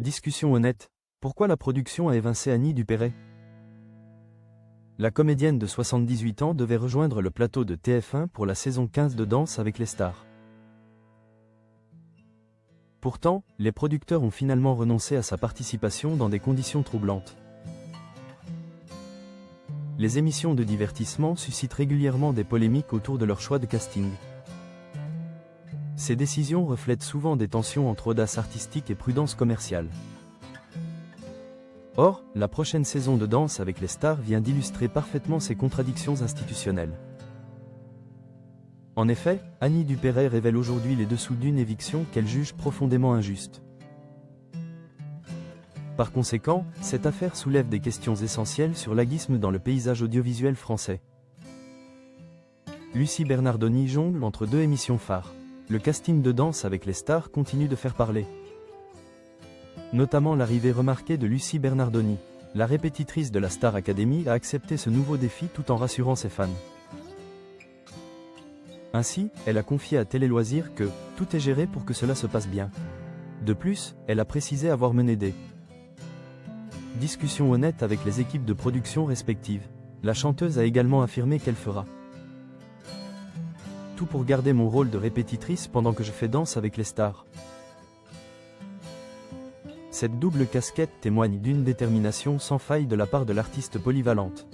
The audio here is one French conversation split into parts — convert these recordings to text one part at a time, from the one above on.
Discussion honnête. Pourquoi la production a évincé Annie Dupéret? La comédienne de 78 ans devait rejoindre le plateau de TF1 pour la saison 15 de Danse avec les stars. Pourtant, les producteurs ont finalement renoncé à sa participation dans des conditions troublantes. Les émissions de divertissement suscitent régulièrement des polémiques autour de leur choix de casting. Ces décisions reflètent souvent des tensions entre audace artistique et prudence commerciale. Or, la prochaine saison de Danse avec les stars vient d'illustrer parfaitement ces contradictions institutionnelles. En effet, Annie Dupéret révèle aujourd'hui les dessous d'une éviction qu'elle juge profondément injuste. Par conséquent, cette affaire soulève des questions essentielles sur l'agisme dans le paysage audiovisuel français. Lucie Bernardoni jongle entre deux émissions phares. Le casting de Danse avec les stars continue de faire parler. Notamment l'arrivée remarquée de Lucie Bernardoni. La répétitrice de la Star Academy a accepté ce nouveau défi tout en rassurant ses fans. Ainsi, elle a confié à Télé Loisirs que « tout est géré pour que cela se passe bien ». De plus, elle a précisé avoir mené des discussions honnêtes avec les équipes de production respectives. La chanteuse a également affirmé qu'elle fera tout pour garder mon rôle de répétitrice pendant que je fais Danse avec les stars. Cette double casquette témoigne d'une détermination sans faille de la part de l'artiste polyvalente.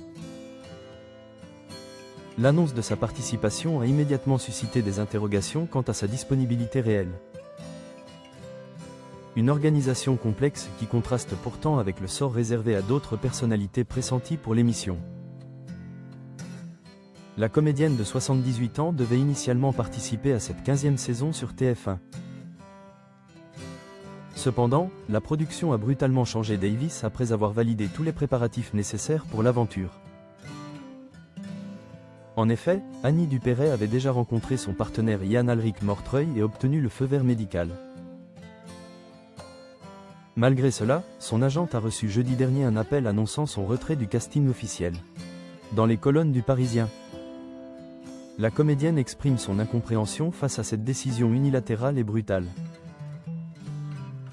L'annonce de sa participation a immédiatement suscité des interrogations quant à sa disponibilité réelle. Une organisation complexe qui contraste pourtant avec le sort réservé à d'autres personnalités pressenties pour l'émission. La comédienne de 78 ans devait initialement participer à cette 15e saison sur TF1. Cependant, la production a brutalement changé Davis après avoir validé tous les préparatifs nécessaires pour l'aventure. En effet, Annie Dupéret avait déjà rencontré son partenaire Yann Alric Mortreuil et obtenu le feu vert médical. Malgré cela, son agente a reçu jeudi dernier un appel annonçant son retrait du casting officiel. Dans les colonnes du Parisien, la comédienne exprime son incompréhension face à cette décision unilatérale et brutale.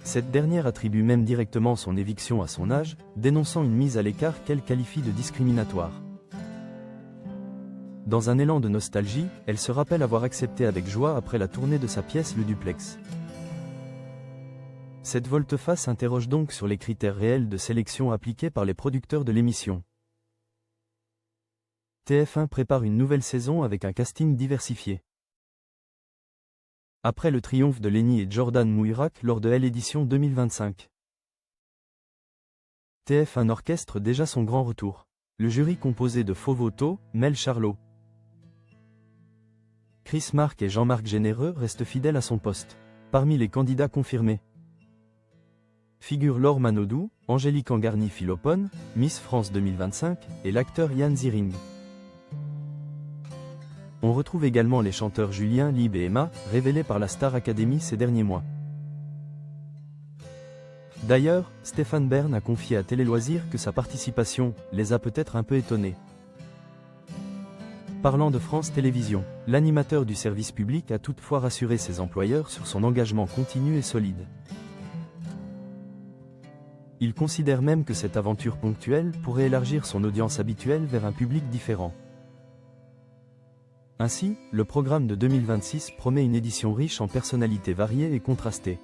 Cette dernière attribue même directement son éviction à son âge, dénonçant une mise à l'écart qu'elle qualifie de discriminatoire. Dans un élan de nostalgie, elle se rappelle avoir accepté avec joie après la tournée de sa pièce Le Duplex. Cette volte-face interroge donc sur les critères réels de sélection appliqués par les producteurs de l'émission. TF1 prépare une nouvelle saison avec un casting diversifié. Après le triomphe de Lenny et Jordan Mouirac lors de l'édition 2025. TF1 orchestre déjà son grand retour. Le jury composé de Faux Voto, Mel Charlot, Chris Marc et Jean-Marc Généreux reste fidèle à son poste. Parmi les candidats confirmés figurent Laure Manodou, Angélique Angarny-Philopone, Miss France 2025, et l'acteur Yann Ziering. On retrouve également les chanteurs Julien, Lib et Emma, révélés par la Star Academy ces derniers mois. D'ailleurs, Stéphane Bern a confié à Télé Loisirs que sa participation les a peut-être un peu étonnés. Parlant de France Télévisions, l'animateur du service public a toutefois rassuré ses employeurs sur son engagement continu et solide. Il considère même que cette aventure ponctuelle pourrait élargir son audience habituelle vers un public différent. Ainsi, le programme de 2026 promet une édition riche en personnalités variées et contrastées.